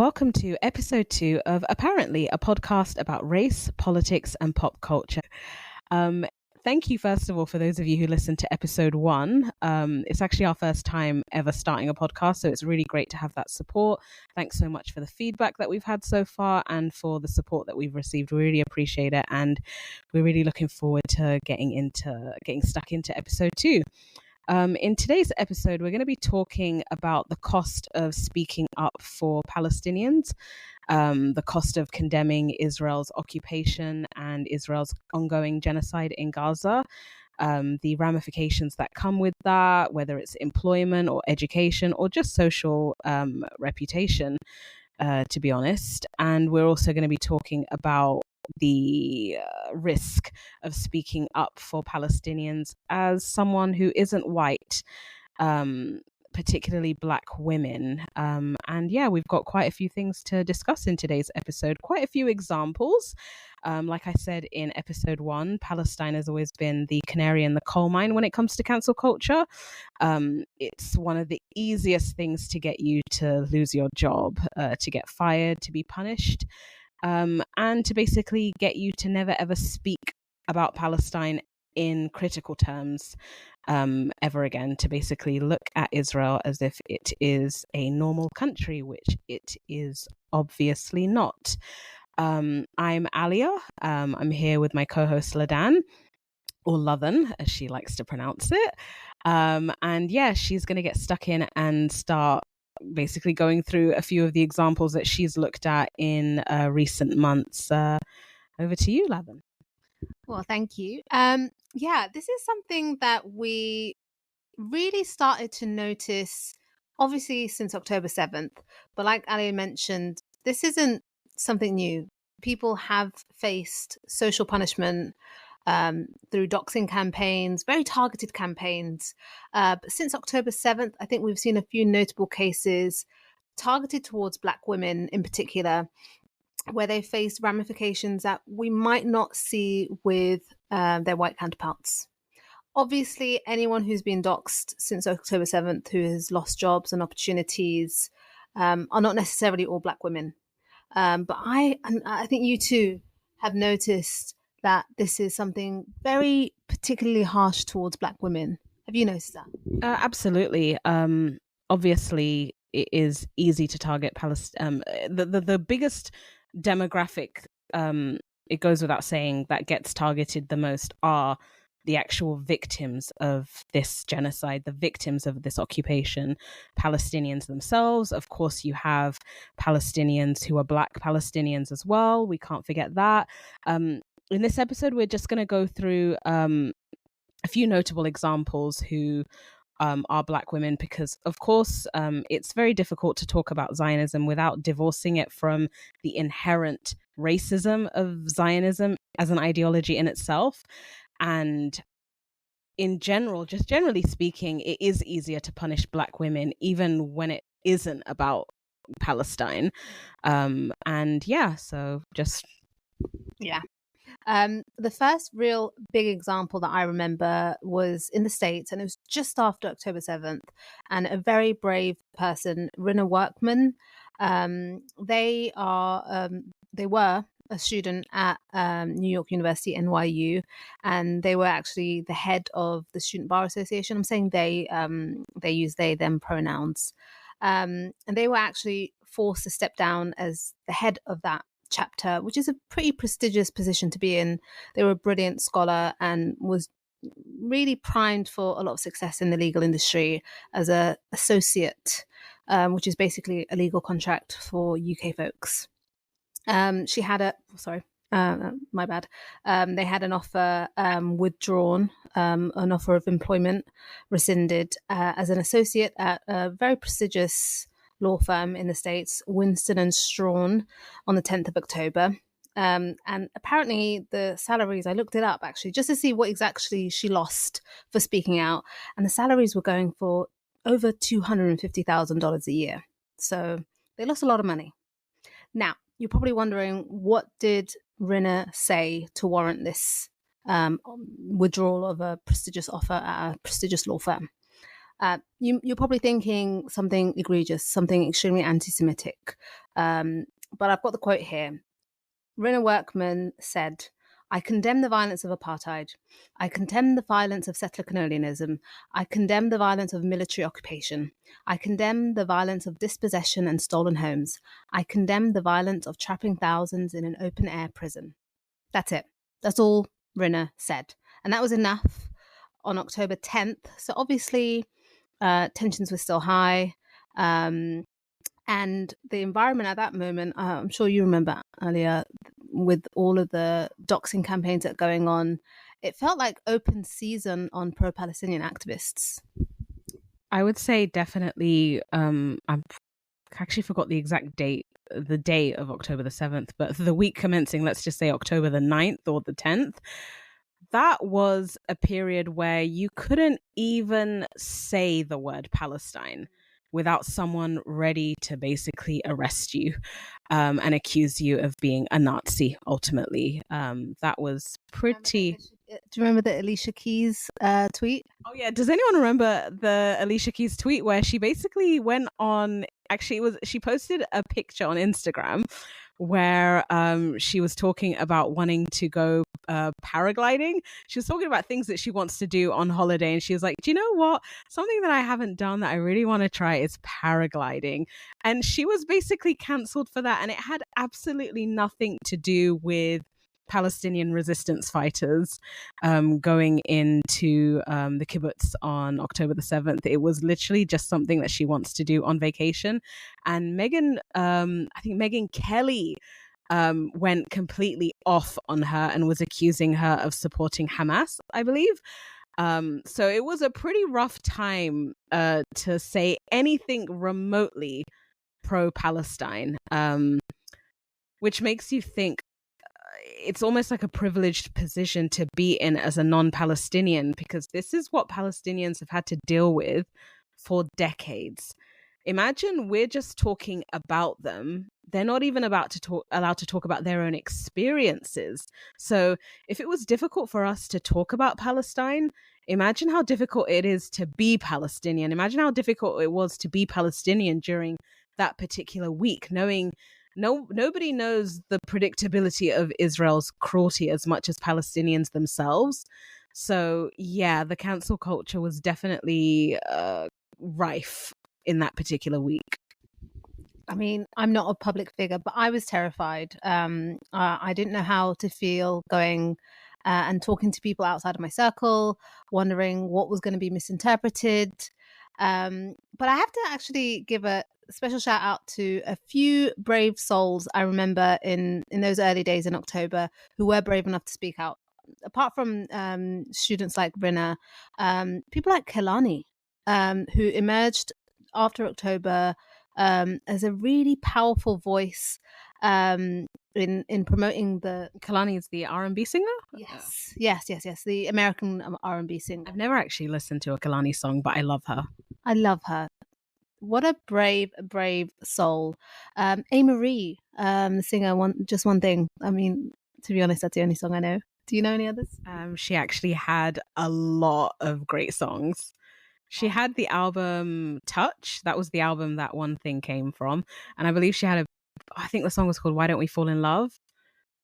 welcome to episode 2 of Apparently, a podcast about race, politics, and pop culture. Thank you, first of all, for those of you who listened to episode 1. It's actually our first time ever starting a podcast, so it's really great to have that support. Thanks so much for the feedback that we've had so far and for the support that we've received. We really appreciate it, and we're really looking forward to getting stuck into episode 2. In today's episode, we're going to be talking about the cost of speaking up for Palestinians, the cost of condemning Israel's occupation and Israel's ongoing genocide in Gaza, the ramifications that come with that, whether it's employment or education or just social reputation, to be honest. And we're also going to be talking about the risk of speaking up for Palestinians as someone who isn't white, particularly Black women. And yeah, we've got quite a few things to discuss in today's episode, quite a few examples. Like I said in episode 1, Palestine has always been the canary in the coal mine when it comes to cancel culture. It's one of the easiest things to get you to lose your job, to get fired, to be punished. And to basically get you to never ever speak about Palestine in critical terms ever again, to basically look at Israel as if it is a normal country, which it is obviously not. I'm Alia. I'm here with my co-host Ladan, or Ladan, as she likes to pronounce it. And yeah, she's going to get stuck in and start basically going through a few of the examples that she's looked at in recent months. Over to you, Ladan. Well, thank you. Yeah, this is something that we really started to notice, obviously, since October 7th. But like Ali mentioned, this isn't something new. People have faced social punishment through doxing campaigns, very targeted campaigns. But since October 7th, I think we've seen a few notable cases targeted towards Black women in particular, where they face ramifications that we might not see with their white counterparts. Obviously, anyone who's been doxed since October 7th, who has lost jobs and opportunities, are not necessarily all Black women. But I think you too have noticed that this is something very particularly harsh towards Black women. Have you noticed that? Absolutely. Obviously, it is easy to target Palestine. The biggest demographic, it goes without saying, that gets targeted the most are the actual victims of this genocide, the victims of this occupation, Palestinians themselves. Of course, you have Palestinians who are Black Palestinians as well. We can't forget that. In this episode, we're just going to go through a few notable examples who are Black women, because, of course, it's very difficult to talk about Zionism without divorcing it from the inherent racism of Zionism as an ideology in itself. And in general, just generally speaking, it is easier to punish Black women, even when it isn't about Palestine. And yeah, so just... Yeah. The first real big example that I remember was in the States, and it was just after October 7th, and a very brave person, Rina Workman. They were a student at New York University, NYU, and they were actually the head of the Student Bar Association. I'm saying they use they, them pronouns. And they were actually forced to step down as the head of that chapter, which is a pretty prestigious position to be in. They were a brilliant scholar and was really primed for a lot of success in the legal industry as a associate, which is basically a legal contract for UK folks. She had my bad. They had an offer withdrawn, an offer of employment rescinded as an associate at a very prestigious law firm in the States, Winston and Strawn, on the 10th of October. And apparently the salaries, I looked it up actually, just to see what exactly she lost for speaking out. And the salaries were going for over $250,000 a year. So they lost a lot of money. Now, you're probably wondering, what did Rina say to warrant this withdrawal of a prestigious offer at a prestigious law firm? You're probably thinking something egregious, something extremely anti-Semitic. But I've got the quote here. Rina Workman said, "I condemn the violence of apartheid. I condemn the violence of settler colonialism. I condemn the violence of military occupation. I condemn the violence of dispossession and stolen homes. I condemn the violence of trapping thousands in an open-air prison." That's it. That's all Rina said. And that was enough on October 10th. So obviously, tensions were still high. And the environment at that moment, I'm sure you remember, Alia, with all of the doxing campaigns that are going on, it felt like open season on pro-Palestinian activists. I would say definitely, I actually forgot the exact date, the day of October the 7th, but the week commencing, let's just say October the 9th or the 10th, that was a period where you couldn't even say the word Palestine without someone ready to basically arrest you and accuse you of being a Nazi, ultimately. That was pretty... Do you remember the Alicia Keys tweet? Oh, yeah. Does anyone remember the Alicia Keys tweet where she basically went on... Actually, she posted a picture on Instagram where she was talking about wanting to go paragliding. She was talking about things that she wants to do on holiday, and she was like, do you know what, something that I haven't done that I really want to try is paragliding. And she was basically cancelled for that, and it had absolutely nothing to do with Palestinian resistance fighters going into the kibbutz on October the 7th. It was literally just something that she wants to do on vacation. And I think Megyn Kelly went completely off on her and was accusing her of supporting Hamas, I believe. So it was a pretty rough time to say anything remotely pro-Palestine, which makes you think it's almost like a privileged position to be in as a non-Palestinian, because this is what Palestinians have had to deal with for decades. Imagine we're just talking about them. They're not even allowed to talk about their own experiences. So if it was difficult for us to talk about Palestine, imagine how difficult it is to be Palestinian. Imagine how difficult it was to be Palestinian during that particular week, knowing nobody knows the predictability of Israel's cruelty as much as Palestinians themselves. So yeah, the cancel culture was definitely rife in that particular week. I mean, I'm not a public figure, but I was terrified. I didn't know how to feel going and talking to people outside of my circle, wondering what was going to be misinterpreted. But I have to actually give a special shout out to a few brave souls I remember in those early days in October who were brave enough to speak out. Apart from students like Rina, people like Kelani, who emerged after October as a really powerful voice in promoting the... Kalani is the R&B singer? Yes. The American R&B singer. I've never actually listened to a Kalani song, but I love her. I love her. What a brave soul. Marie, the singer, Just One Thing. I mean, to be honest, that's the only song I know. Do you know any others? She actually had a lot of great songs. She had the album Touch. That was the album that One Thing came from. And I believe she had I think the song was called Why Don't We Fall in Love?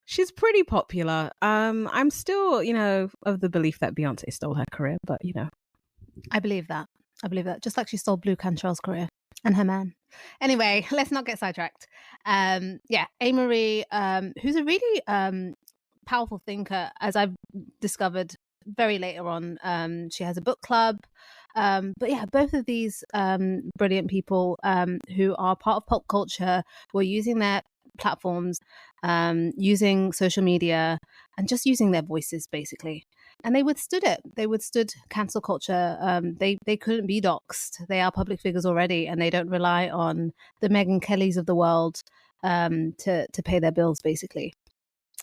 She's pretty popular. I'm still, of the belief that Beyonce stole her career, but, I believe that. Just like she stole Blue Cantrell's career and her man. Anyway, let's not get sidetracked. Marie, who's a really powerful thinker, as I've discovered very later on. She has a book club. But yeah, both of these brilliant people who are part of pop culture were using their platforms, using social media, and just using their voices, basically. And they withstood it. They withstood cancel culture. They couldn't be doxed. They are public figures already, and they don't rely on the Megyn Kellys of the world to pay their bills, basically.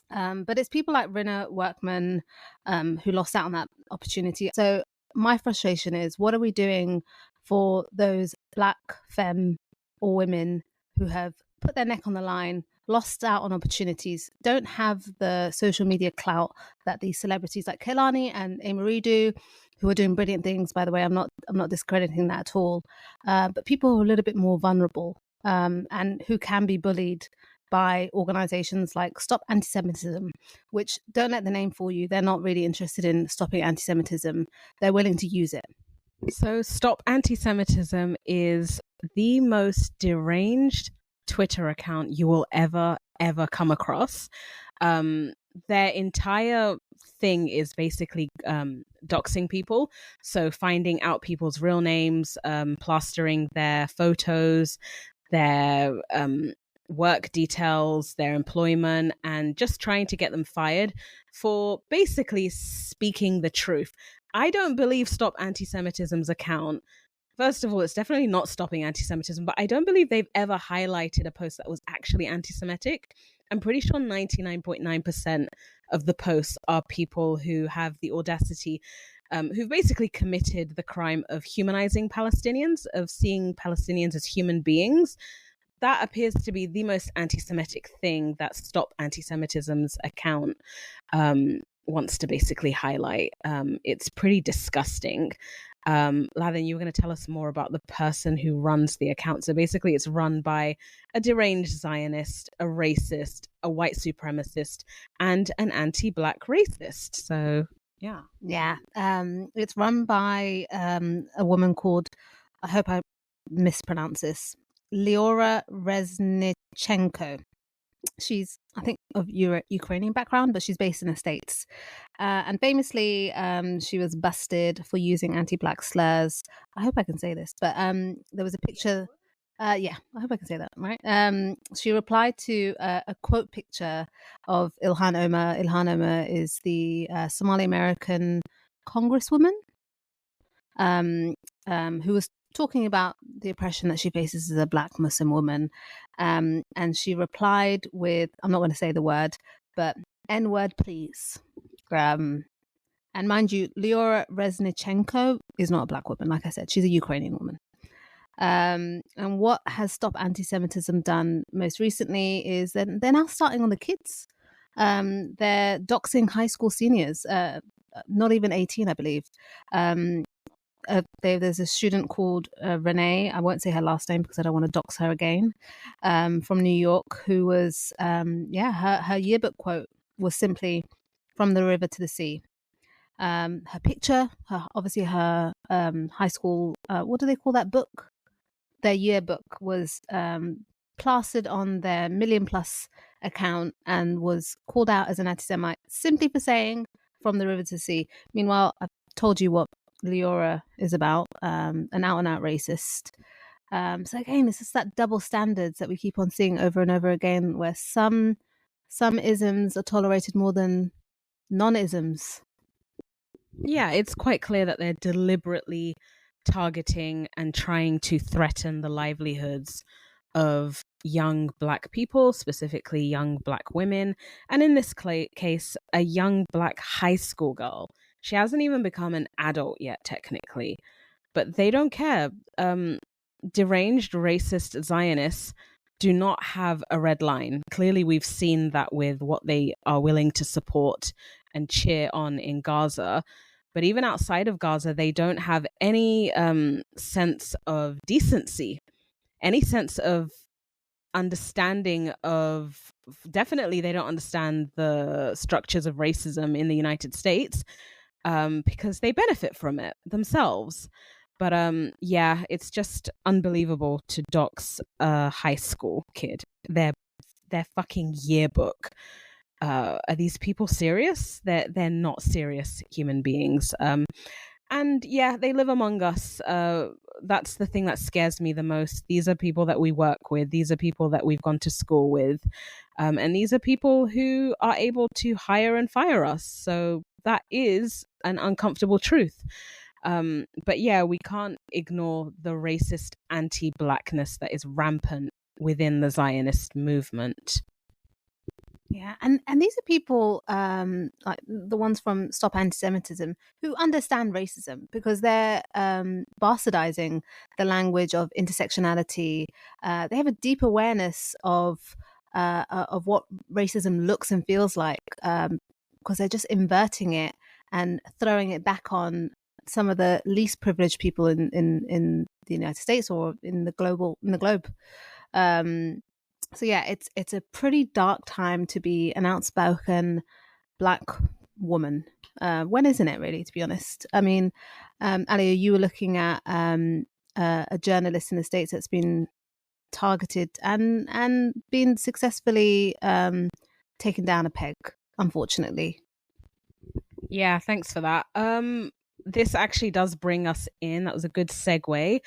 But it's people like Rina Workman who lost out on that opportunity. So my frustration is, what are we doing for those Black femmes or women who have put their neck on the line, lost out on opportunities, don't have the social media clout that these celebrities like Kehlani and Marie do, who are doing brilliant things, by the way. I'm not discrediting that at all. But people who are a little bit more vulnerable, and who can be bullied by organizations like Stop Antisemitism, which, don't let the name fool you, they're not really interested in stopping antisemitism. They're willing to use it. So Stop Antisemitism is the most deranged Twitter account you will ever come across. Their entire thing is basically doxing people. So finding out people's real names, plastering their photos, their work details, their employment, and just trying to get them fired for basically speaking the truth. I don't believe Stop Antisemitism's account. First of all, it's definitely not stopping anti-Semitism, but I don't believe they've ever highlighted a post that was actually anti-Semitic. I'm pretty sure 99.9% of the posts are people who have the audacity, who've basically committed the crime of humanizing Palestinians, of seeing Palestinians as human beings. That appears to be the most anti-Semitic thing that Stop Antisemitism's account wants to basically highlight. It's pretty disgusting. Ladan, you were going to tell us more about the person who runs the account. So basically, it's run by a deranged Zionist, a racist, a white supremacist, and an anti-Black racist. So, yeah. Yeah. It's run by a woman called, I hope I mispronounce this, Leora Reznichenko. She's, I think, of Ukrainian background, but she's based in the States. And famously, she was busted for using anti-Black slurs. I hope I can say this, but there was a picture. Yeah, I hope I can say that, right? She replied to a quote picture of Ilhan Omar. Ilhan Omar is the Somali American congresswoman, who was talking about the oppression that she faces as a Black Muslim woman. And she replied with, I'm not going to say the word, but N-word, please. And mind you, Leora Reznichenko is not a Black woman. Like I said, she's a Ukrainian woman. And what has Stop Antisemitism done most recently is that they're now starting on the kids. They're doxing high school seniors, not even 18, I believe. There's a student called Renee. I won't say her last name because I don't want to dox her again. From New York, who was, her yearbook quote was simply "From the river to the sea." Her picture, obviously her high school. What do they call that book? Their yearbook was plastered on their million-plus account and was called out as an anti-Semite simply for saying "From the river to the sea." Meanwhile, I've told you what Leora is about, an out-and-out racist. So again, it's just that double standards that we keep on seeing over and over again, where some isms are tolerated more than non-isms. Yeah, it's quite clear that they're deliberately targeting and trying to threaten the livelihoods of young Black people, specifically young Black women, and in this case, a young Black high school girl. She hasn't even become an adult yet, technically, but they don't care. Deranged racist Zionists do not have a red line. Clearly, we've seen that with what they are willing to support and cheer on in Gaza. But even outside of Gaza, they don't have any sense of decency, any sense of understanding of, definitely they don't understand the structures of racism in the United States, because they benefit from it themselves. But yeah, it's just unbelievable to dox a high school kid. Their fucking yearbook. Are these people serious? They're not serious human beings. And yeah, they live among us. That's the thing that scares me the most. These are people that we work with. These are people that we've gone to school with. And these are people who are able to hire and fire us. So that is an uncomfortable truth. But yeah, we can't ignore the racist anti-Blackness that is rampant within the Zionist movement. Yeah, and these are people, like the ones from Stop Antisemitism, who understand racism because they're bastardizing the language of intersectionality. They have a deep awareness of what racism looks and feels like, because they're just inverting it and throwing it back on some of the least privileged people in the United States or in the globe. So yeah, it's a pretty dark time to be an outspoken Black woman. When isn't it really, to be honest? I mean, Alia, you were looking at a journalist in the States that's been targeted and been successfully taken down a peg, unfortunately. Yeah, thanks for that. This actually does bring us in. That was a good segue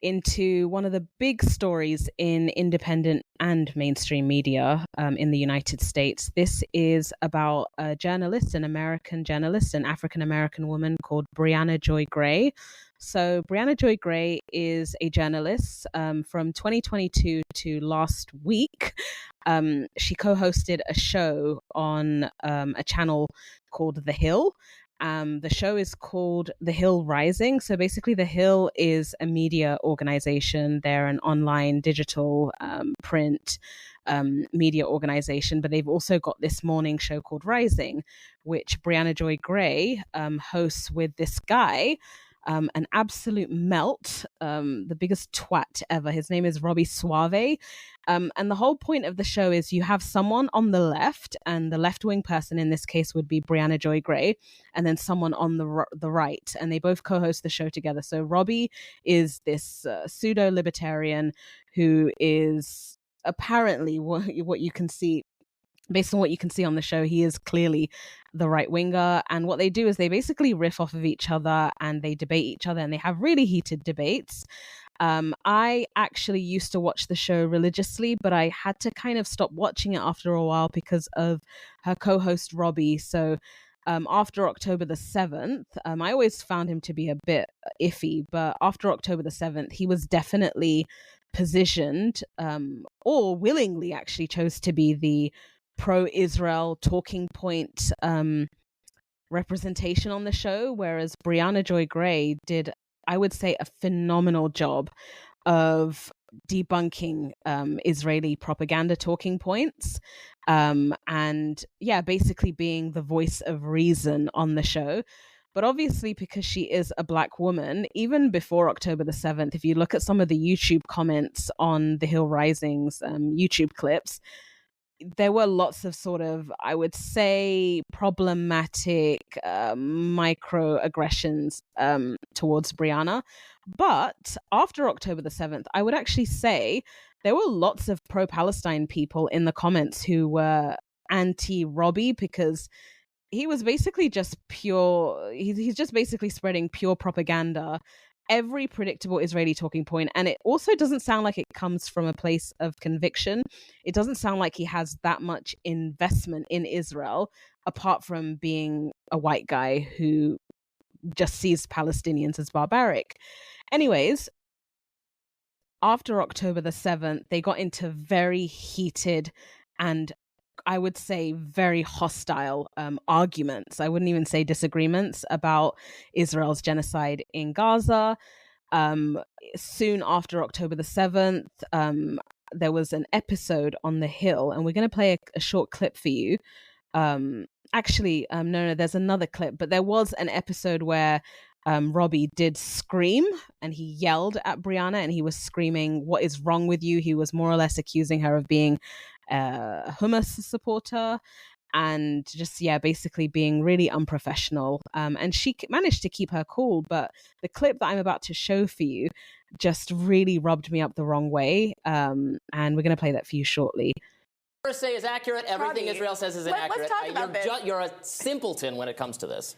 into one of the big stories in independent and mainstream media in the United States. This is about a journalist, an American journalist, an African-American woman called Brianna Joy Gray. So Brianna Joy Gray is a journalist from 2022 to last week. She co-hosted a show on a channel called The Hill. The show is called The Hill Rising. So basically, The Hill is a media organization. They're an online, digital, print media organization, but they've also got this morning show called Rising, which Brianna Joy Gray hosts with this guy, an absolute melt, the biggest twat ever. His name is Robbie Suave. And the whole point of the show is you have someone on the left, and the left-wing person in this case would be Brianna Joy Gray, and then someone on the right, and they both co-host the show together. So Robbie is this pseudo-libertarian who is apparently what you can see. Based on what you can see on the show, he is clearly the right winger. And what they do is they basically riff off of each other and they debate each other, and they have really heated debates. I actually used to watch the show religiously, but I had to kind of stop watching it after a while because of her co-host Robbie. So after October the 7th, I always found him to be a bit iffy, but after October the 7th, he was definitely positioned, or willingly actually chose to be the pro-Israel talking point representation on the show, whereas Brianna Joy Gray did, I would say, a phenomenal job of debunking Israeli propaganda talking points, and yeah, basically being the voice of reason on the show. But obviously, because she is a Black woman, even before October the 7th, if you look at some of the YouTube comments on The Hill Rising's YouTube clips, there were lots of sort of, I would say, problematic microaggressions towards Brianna. But after October the 7th, I would actually say there were lots of pro-Palestine people in the comments who were anti-Robbie, because he was basically just pure, he's just basically spreading pure propaganda, every predictable Israeli talking point. And it also doesn't sound like it comes from a place of conviction. It doesn't sound like he has that much investment in Israel, apart from being a white guy who just sees Palestinians as barbaric. Anyways, after October the 7th, they got into very heated and, I would say, very hostile arguments. I wouldn't even say disagreements about Israel's genocide in Gaza. Soon after October the 7th, there was an episode on The Hill, and we're going to play a short clip for you. No, there's another clip, but there was an episode where Robbie did scream, and he yelled at Brianna, and he was screaming, "What is wrong with you?" He was more or less accusing her of being a Hamas supporter, and just, yeah, basically being really unprofessional. And she managed to keep her cool, but the clip that I'm about to show for you just really rubbed me up the wrong way. And we're going to play that for you shortly. Say is accurate. Everything Israel says is inaccurate. Let's talk about this. You're a simpleton when it comes to this.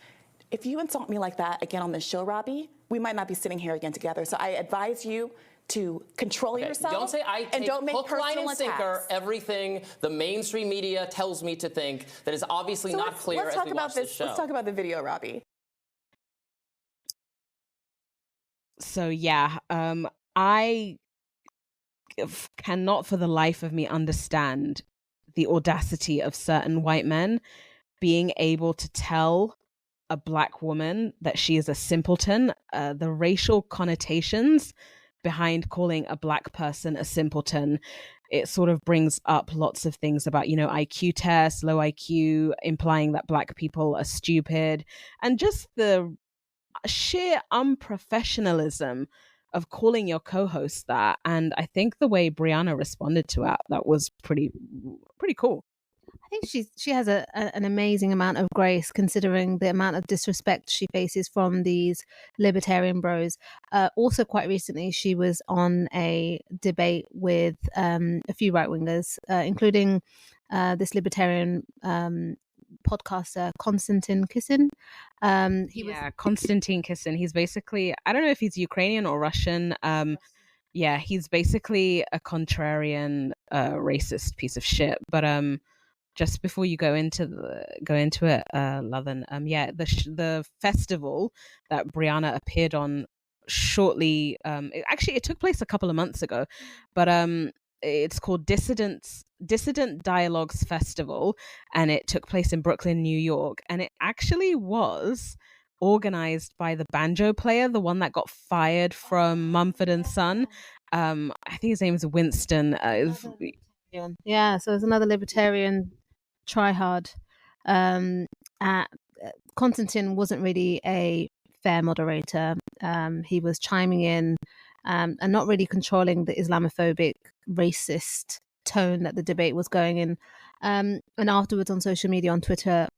If you insult me like that again on this show, Robbie, we might not be sitting here again together. So I advise you to control yourself. Don't say I take and don't make hook, line, and sinker attacks. Everything the mainstream media tells me to think that is obviously not clear as we watch this show. Let's talk about the video, Robbie. So yeah, I cannot for the life of me understand the audacity of certain white men being able to tell a Black woman that she is a simpleton. The racial connotations behind calling a Black person a simpleton, it sort of brings up lots of things about, IQ tests, low IQ, implying that Black people are stupid, and just the sheer unprofessionalism of calling your co-host that. And I think the way Brianna responded to it, that was pretty cool. I think she has an amazing amount of grace, considering the amount of disrespect she faces from these libertarian bros. Also, quite recently, she was on a debate with a few right-wingers, including this libertarian podcaster, Konstantin Kisin. Konstantin Kisin. He's basically, I don't know if he's Ukrainian or Russian. Yeah, he's basically a contrarian, racist piece of shit. But just before you go into it, Ladan, the festival that Brianna appeared on shortly, it took place a couple of months ago, but it's called Dissident Dialogues Festival, and it took place in Brooklyn, New York, and it actually was organized by the banjo player, the one that got fired from Mumford and Son. I think his name is Winston. Yeah, so there's another libertarian tryhard. Konstantin wasn't really a fair moderator. He was chiming in and not really controlling the Islamophobic, racist tone that the debate was going in. And afterwards on social media, on Twitter,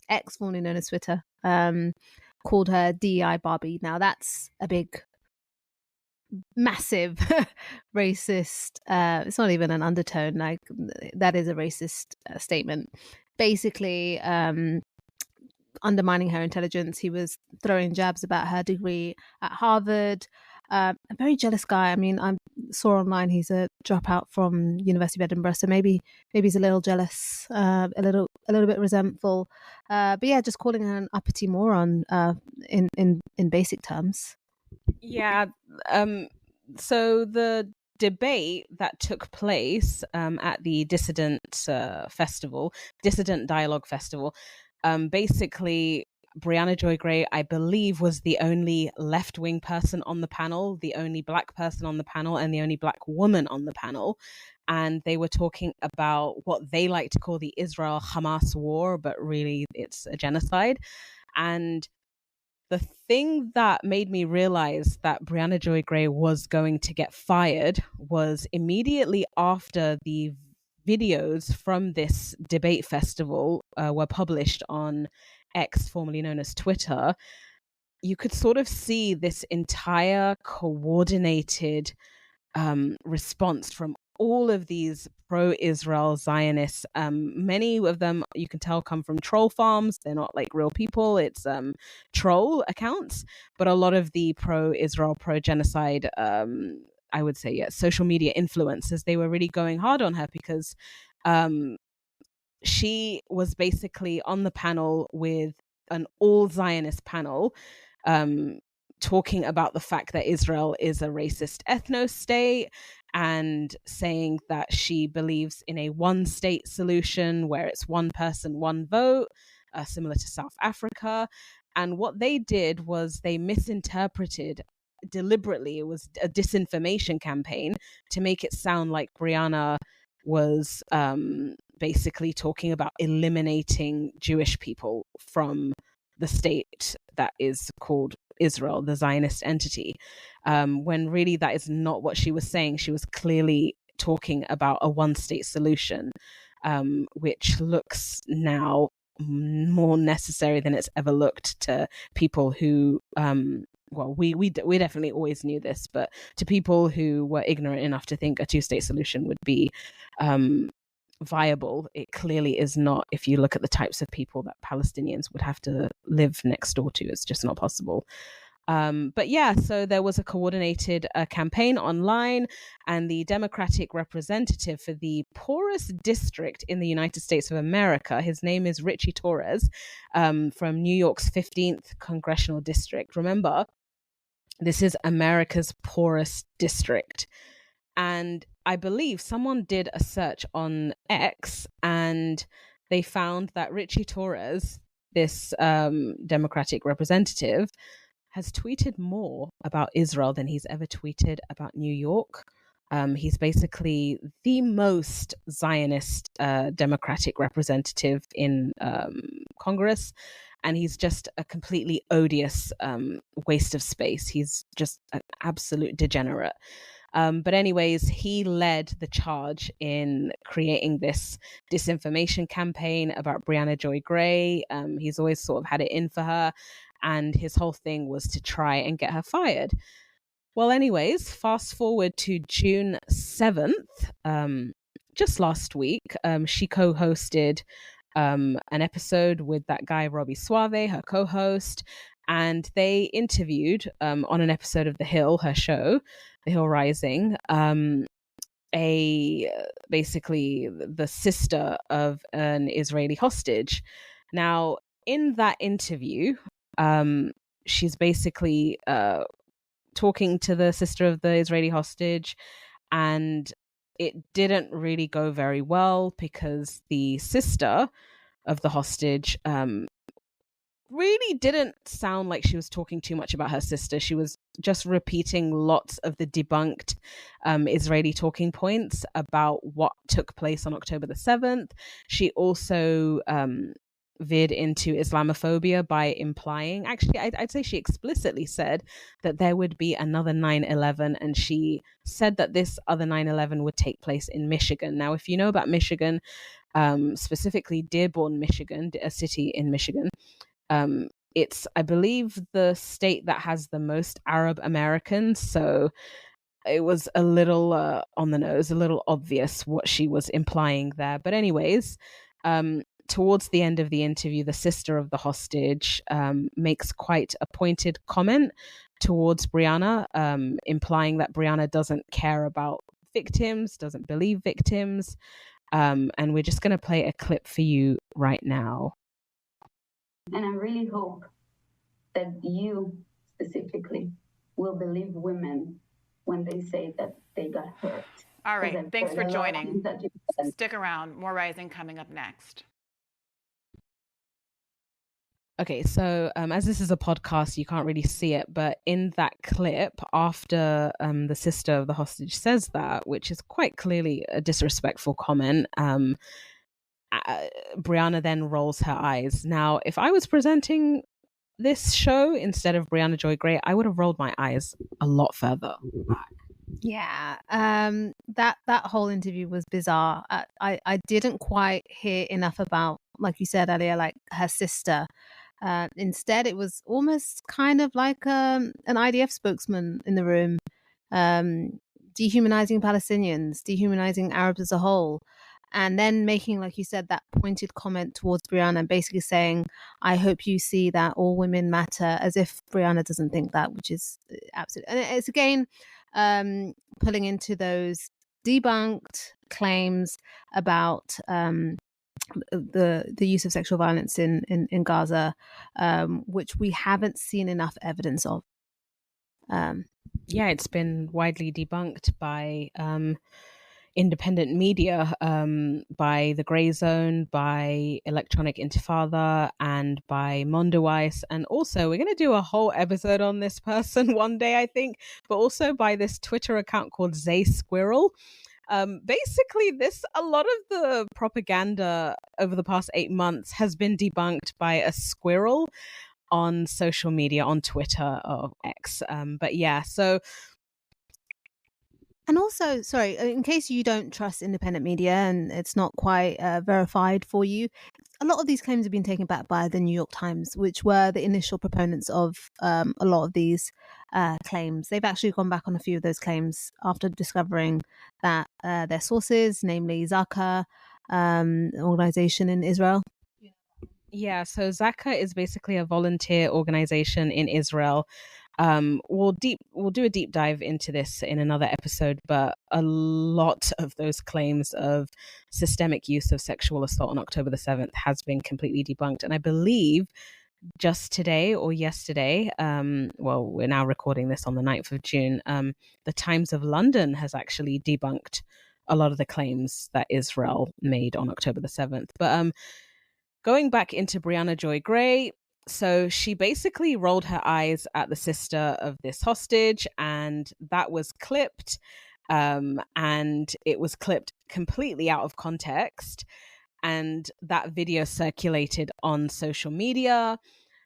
X, formerly known as Twitter, called her DEI Barbie. Now that's a big, massive racist, it's not even an undertone, like that is a racist statement. Basically undermining her intelligence. He was throwing jabs about her degree at Harvard. A very jealous guy. I mean, I saw online he's a dropout from University of Edinburgh, so maybe he's a little jealous, a little bit resentful. But yeah, just calling her an uppity moron in basic terms. Yeah. So the debate that took place at the Dissident Dialogue Festival, basically Brianna Joy Gray, I believe, was the only left-wing person on the panel, the only black person on the panel, and the only black woman on the panel. And they were talking about what they like to call the Israel-Hamas war, but really it's a genocide. And the thing that made me realize that Brianna Joy Gray was going to get fired was immediately after the videos from this debate festival were published on X, formerly known as Twitter. You could sort of see this entire coordinated response from all of these pro-Israel Zionists. Many of them, you can tell, come from troll farms. They're not like real people. It's troll accounts. But a lot of the pro-Israel, pro-genocide, I would say, social media influencers, they were really going hard on her because she was basically on the panel with an all Zionist panel, talking about the fact that Israel is a racist ethno-state and saying that she believes in a one-state solution where it's one person, one vote, similar to South Africa. And what they did was they misinterpreted deliberately. It was a disinformation campaign to make it sound like Brianna was basically talking about eliminating Jewish people from the state that is called Israel, the Zionist entity, when really that is not what she was saying. She was clearly talking about a one-state solution, which looks now more necessary than it's ever looked to people who we definitely always knew this, but to people who were ignorant enough to think a two-state solution would be viable, it clearly is not. If you look at the types of people that Palestinians would have to live next door to, it's just not possible. But yeah, so there was a coordinated campaign online, and the Democratic representative for the poorest district in the United States of America, his name is Richie Torres, from New York's 15th congressional district. Remember, this is America's poorest district. And I believe someone did a search on X and they found that Richie Torres, this Democratic representative, has tweeted more about Israel than he's ever tweeted about New York. He's basically the most Zionist Democratic representative in Congress. And he's just a completely odious waste of space. He's just an absolute degenerate. But anyways, he led the charge in creating this disinformation campaign about Brianna Joy Gray. He's always sort of had it in for her. And his whole thing was to try and get her fired. Well, anyways, fast forward to June 7th, just last week, she co-hosted an episode with that guy, Robbie Suave, her co-host, and they interviewed on an episode of The Hill, her show, The Hill Rising, basically the sister of an Israeli hostage. Now, in that interview, she's basically talking to the sister of the Israeli hostage, and it didn't really go very well because the sister of the hostage really didn't sound like she was talking too much about her sister. She was just repeating lots of the debunked Israeli talking points about what took place on October the 7th. She also veered into Islamophobia by implying, actually, I'd say she explicitly said that there would be another 9/11, and she said that this other 9/11 would take place in Michigan. Now, if you know about Michigan, specifically Dearborn, Michigan, a city in Michigan, it's, I believe, the state that has the most Arab Americans, so it was a little on the nose, a little obvious what she was implying there. But anyways, towards the end of the interview, the sister of the hostage makes quite a pointed comment towards Brianna, implying that Brianna doesn't care about victims, doesn't believe victims. And we're just going to play a clip for you right now. And I really hope that you specifically will believe women when they say that they got hurt. All right, thanks for joining. Stick around, more Rising coming up next. Okay, so as this is a podcast, you can't really see it, but in that clip, after the sister of the hostage says that, which is quite clearly a disrespectful comment, Brianna then rolls her eyes. Now, if I was presenting this show instead of Brianna Joy Gray, I would have rolled my eyes a lot further back. Yeah, that whole interview was bizarre. I didn't quite hear enough about, like you said earlier, like her sister. Instead, it was almost kind of like an IDF spokesman in the room, dehumanizing Palestinians, dehumanizing Arabs as a whole, and then making, like you said, that pointed comment towards Brianna, basically saying, I hope you see that all women matter, as if Brianna doesn't think that, which is absolutely, and it's again pulling into those debunked claims about the use of sexual violence in Gaza, which we haven't seen enough evidence of. Yeah, it's been widely debunked by independent media, by The Grey Zone, by Electronic Intifada, and by Mondoweiss. And also, we're going to do a whole episode on this person one day, I think, but also by this Twitter account called Zay Squirrel. Basically, a lot of the propaganda over the past 8 months has been debunked by a squirrel on social media, on Twitter or X. But yeah, so. And also, sorry, in case you don't trust independent media and it's not quite verified for you, a lot of these claims have been taken back by the New York Times, which were the initial proponents of a lot of these claims. They've actually gone back on a few of those claims after discovering that their sources, namely Zaka, an organization in Israel. Yeah, so Zaka is basically a volunteer organization in Israel. We'll do a deep dive into this in another episode, but a lot of those claims of systemic use of sexual assault on October the 7th has been completely debunked. And I believe just today or yesterday, well, we're now recording this on the 9th of June, the Times of London has actually debunked a lot of the claims that Israel made on October the 7th. But going back into Brianna Joy Gray, so she basically rolled her eyes at the sister of this hostage, and that was clipped, and it was clipped completely out of context. And that video circulated on social media,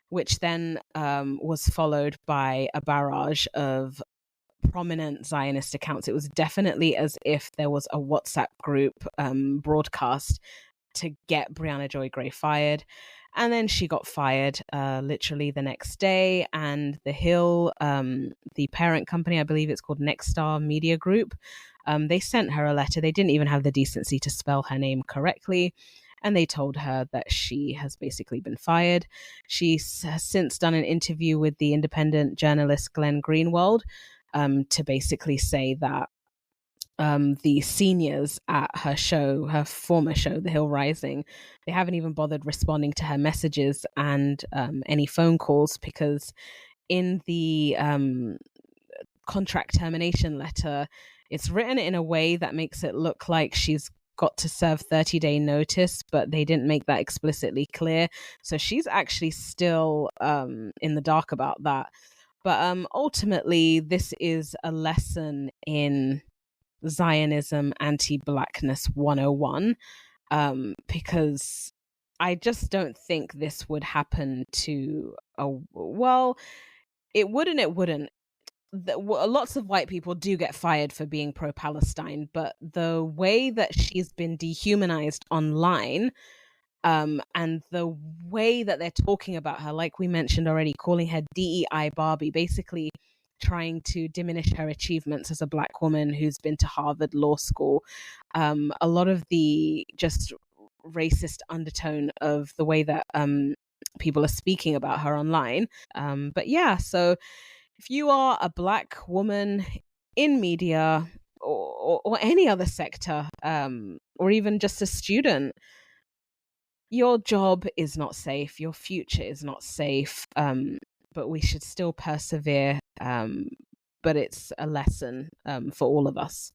which then was followed by a barrage of prominent Zionist accounts. It was definitely as if there was a WhatsApp group broadcast to get Brianna Joy Gray fired. And then she got fired literally the next day. And The Hill, the parent company, I believe it's called Nexstar Media Group, they sent her a letter. They didn't even have the decency to spell her name correctly. And they told her that she has basically been fired. She has since done an interview with the independent journalist Glenn Greenwald to basically say that the seniors at her show, her former show, The Hill Rising, they haven't even bothered responding to her messages and any phone calls, because in the contract termination letter, it's written in a way that makes it look like she's got to serve 30-day notice, but they didn't make that explicitly clear. So she's actually still in the dark about that. But ultimately, this is a lesson in Zionism, anti-Blackness 101, because I just don't think this would happen to it wouldn't. Lots of white people do get fired for being pro-Palestine, but the way that she's been dehumanized online, and the way that they're talking about her, like we mentioned already, calling her DEI Barbie, basically trying to diminish her achievements as a Black woman who's been to Harvard Law School. A lot of the just racist undertone of the way that people are speaking about her online. But yeah, so if you are a Black woman in media or any other sector, or even just a student, your job is not safe, your future is not safe, but we should still persevere. But it's a lesson for all of us.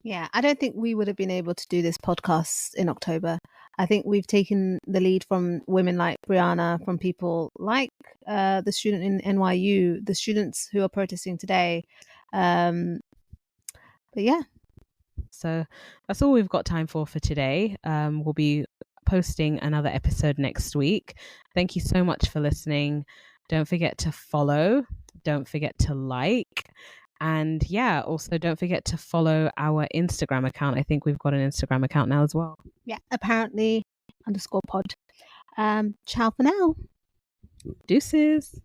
Yeah, I don't think we would have been able to do this podcast in October. I think we've taken the lead from women like Brianna, from people like the student in NYU, the students who are protesting today. But yeah. So that's all we've got time for today. We'll be posting another episode next week. Thank you so much for listening. Don't forget to follow. Don't forget to like. And yeah, also don't forget to follow our Instagram account. I think we've got an Instagram account now as well. Yeah, apparently _pod. Ciao for now. Deuces.